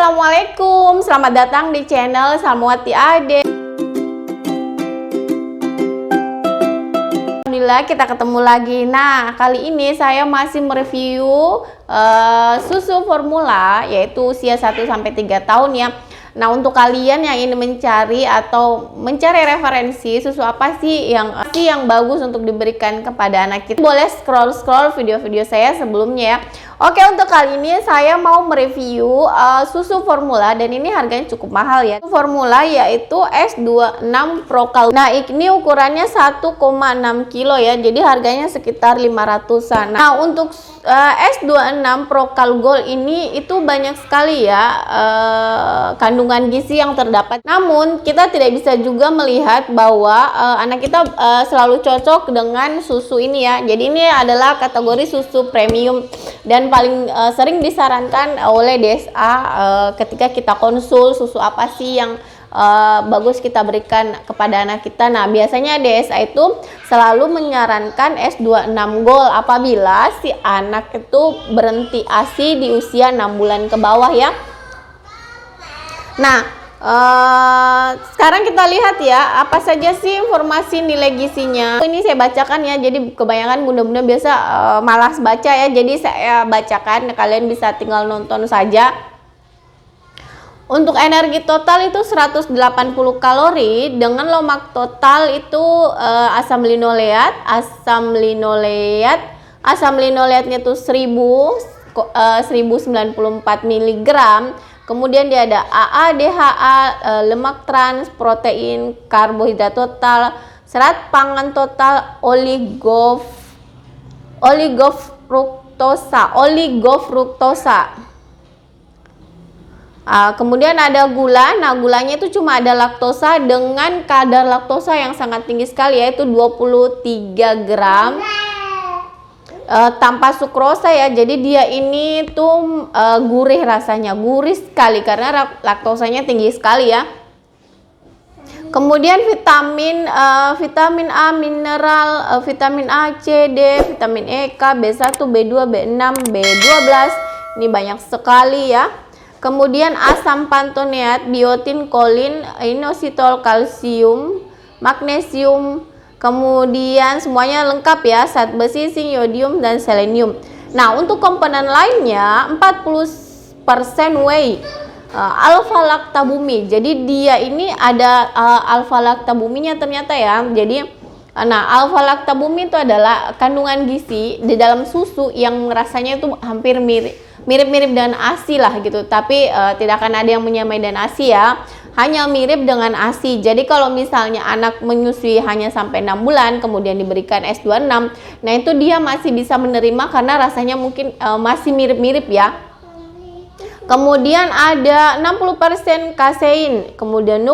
Assalamualaikum, selamat datang di channel Salmawati Ade. Alhamdulillah kita ketemu lagi. Nah, kali ini saya masih mereview susu formula, yaitu usia 1-3 tahun ya. Nah, untuk kalian yang ingin mencari referensi susu apa sih yang bagus untuk diberikan kepada anak kita, boleh scroll video-video saya sebelumnya ya. Oke, untuk kali ini saya mau mereview susu formula dan ini harganya cukup mahal ya. Formula yaitu S26 Pro Cal. Nah, ini ukurannya 1,6 kilo ya. Jadi harganya sekitar 500-an. Nah, untuk S26 Pro Cal Gold ini itu banyak sekali ya kandungan gizi yang terdapat. Namun, kita tidak bisa juga melihat bahwa anak kita selalu cocok dengan susu ini ya. Jadi ini adalah kategori susu premium dan paling sering disarankan oleh DSA ketika kita konsul susu apa sih yang bagus kita berikan kepada anak kita. Nah, biasanya DSA itu selalu menyarankan S26 Gold apabila si anak itu berhenti ASI di usia 6 bulan ke bawah ya. Nah, sekarang kita lihat ya apa saja sih informasi nilai gizinya. Ini saya bacakan ya, jadi kebanyakan bunda-bunda biasa malas baca ya, jadi saya bacakan, kalian bisa tinggal nonton saja. Untuk energi total itu 180 kalori dengan lemak total itu asam linoleatnya itu 1094 mg. Kemudian dia ada AA, DHA, lemak trans, protein, karbohidrat total, serat pangan total, oligofruktosa. Kemudian ada gula. Nah, gulanya itu cuma ada laktosa dengan kadar laktosa yang sangat tinggi sekali, yaitu 23 gram. Tanpa sukrosa ya, jadi dia ini tuh gurih, rasanya gurih sekali karena laktosanya tinggi sekali ya. Kemudian vitamin A, mineral, vitamin A, C, D, vitamin E, K, B1, B2, B6, B12, ini banyak sekali ya. Kemudian asam pantoneat, biotin, kolin, inositol, kalsium, magnesium. Kemudian semuanya lengkap ya, zat besi, zinc, yodium, dan selenium. Nah, untuk komponen lainnya 40% whey, alfa lactabumi. Jadi dia ini ada alfa lactabuminya ternyata ya. Jadi alfa lactabumi itu adalah kandungan gizi di dalam susu yang rasanya itu hampir mirip-mirip dengan ASI lah gitu. Tapi tidak akan ada yang menyamai dengan ASI ya. Hanya mirip dengan ASI. Jadi kalau misalnya anak menyusui hanya sampai 6 bulan kemudian diberikan S26, nah itu dia masih bisa menerima karena rasanya mungkin masih mirip-mirip ya. Kemudian ada 60% kasein, kemudian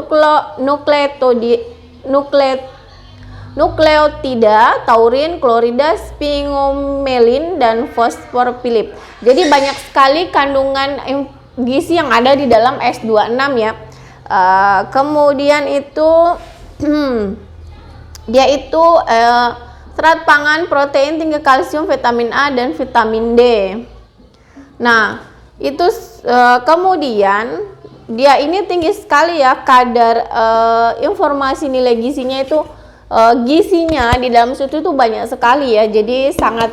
nukleotida, taurin, klorida, sphingomyelin, dan fosfor Philip. Jadi banyak sekali kandungan gizi yang ada di dalam S26 ya. Kemudian itu dia itu serat pangan, protein, tinggi kalsium, vitamin A, dan vitamin D. Nah, itu kemudian dia ini tinggi sekali ya kadar informasi nilai gizinya itu. Gizinya di dalam susu itu banyak sekali ya, jadi sangat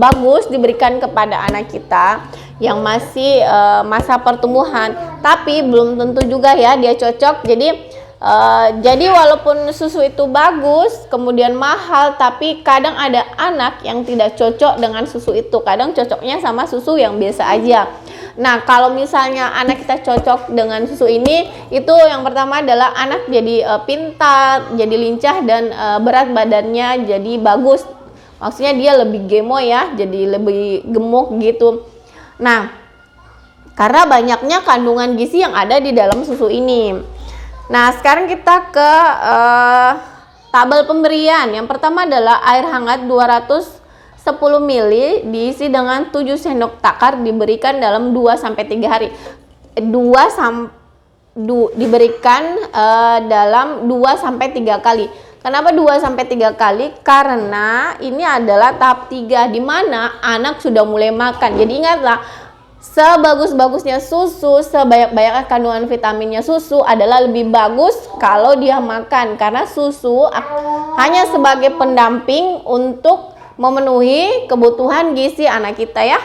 bagus diberikan kepada anak kita yang masih masa pertumbuhan, tapi belum tentu juga ya dia cocok. Jadi walaupun susu itu bagus kemudian mahal, tapi kadang ada anak yang tidak cocok dengan susu itu, kadang cocoknya sama susu yang biasa aja. Nah, kalau misalnya anak kita cocok dengan susu ini, itu yang pertama adalah anak jadi pintar, jadi lincah, dan berat badannya jadi bagus. Maksudnya dia lebih gemoy ya, jadi lebih gemuk gitu. Nah, karena banyaknya kandungan gizi yang ada di dalam susu ini. Nah, sekarang kita ke tabel pemberian. Yang pertama adalah air hangat 210 ml diisi dengan 7 sendok takar, diberikan dalam 2-3 hari. Diberikan dalam 2-3 kali. Kenapa 2-3 kali? Karena ini adalah tahap 3 di mana anak sudah mulai makan. Jadi ingatlah, sebagus-bagusnya susu, sebanyak-banyak kandungan vitaminnya susu adalah lebih bagus kalau dia makan, karena susu hanya sebagai pendamping untuk memenuhi kebutuhan gizi anak kita ya.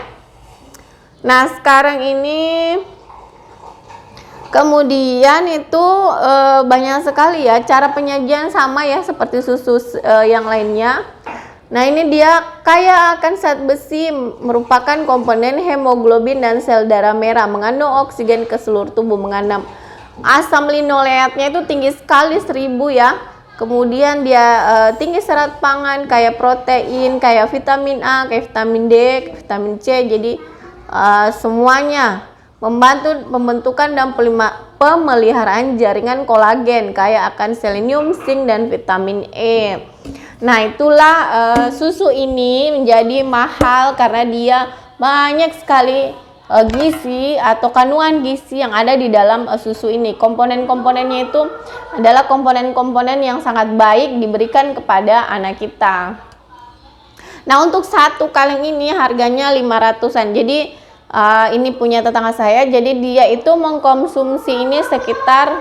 Nah, sekarang ini kemudian itu banyak sekali ya cara penyajian, sama ya seperti susu yang lainnya. Nah, ini dia kaya akan zat besi, merupakan komponen hemoglobin dan sel darah merah, mengandung oksigen ke seluruh tubuh, mengandung asam linoleatnya itu tinggi sekali 1000 ya. Kemudian dia tinggi serat pangan, kaya protein, kaya vitamin A, kaya vitamin D, vitamin C. Jadi semuanya membantu pembentukan dan pemeliharaan jaringan kolagen, kaya akan selenium, zinc, dan vitamin E. Nah, itulah susu ini menjadi mahal karena dia banyak sekali gizi atau kandungan gizi yang ada di dalam susu ini. Komponen-komponennya itu adalah komponen-komponen yang sangat baik diberikan kepada anak kita. Nah, untuk satu kaleng ini harganya 500-an. Jadi ini punya tetangga saya, jadi dia itu mengkonsumsi ini sekitar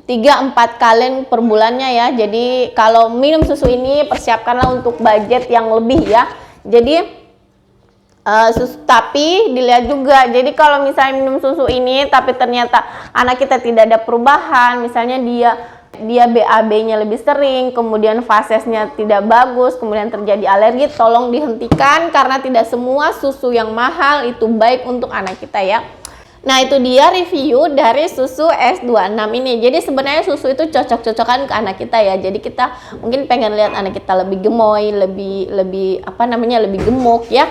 3-4 kaleng per bulannya ya. Jadi kalau minum susu ini persiapkanlah untuk budget yang lebih ya. Jadi tapi dilihat juga, jadi kalau misalnya minum susu ini tapi ternyata anak kita tidak ada perubahan, misalnya dia BAB-nya lebih sering, kemudian fasesnya tidak bagus, kemudian terjadi alergi, tolong dihentikan, karena tidak semua susu yang mahal itu baik untuk anak kita ya. Nah, itu dia review dari susu S26 ini. Jadi sebenarnya susu itu cocok-cocokan ke anak kita ya. Jadi kita mungkin pengen lihat anak kita lebih gemoy, lebih gemuk ya.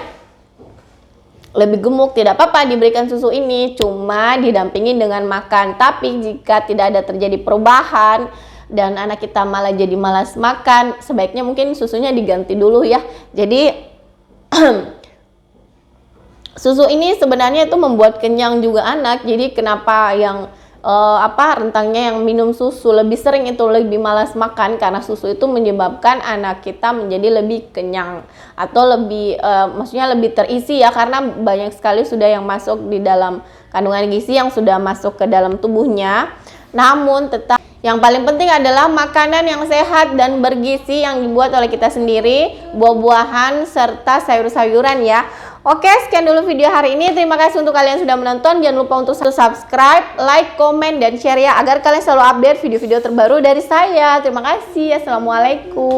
Lebih gemuk, tidak apa-apa diberikan susu ini, cuma didampingi dengan makan. Tapi jika tidak ada terjadi perubahan dan anak kita malah jadi malas makan, sebaiknya mungkin susunya diganti dulu ya. Jadi susu ini sebenarnya itu membuat kenyang juga anak. Jadi kenapa yang rentangnya yang minum susu lebih sering itu lebih malas makan, karena susu itu menyebabkan anak kita menjadi lebih kenyang atau lebih maksudnya lebih terisi ya, karena banyak sekali sudah yang masuk di dalam kandungan gizi yang sudah masuk ke dalam tubuhnya. Namun tetap yang paling penting adalah makanan yang sehat dan bergizi yang dibuat oleh kita sendiri, buah-buahan serta sayur-sayuran ya. Oke, sekian dulu video hari ini. Terima kasih untuk kalian sudah menonton. Jangan lupa untuk subscribe, like, komen, dan share ya, agar kalian selalu update video-video terbaru dari saya. Terima kasih. Assalamualaikum.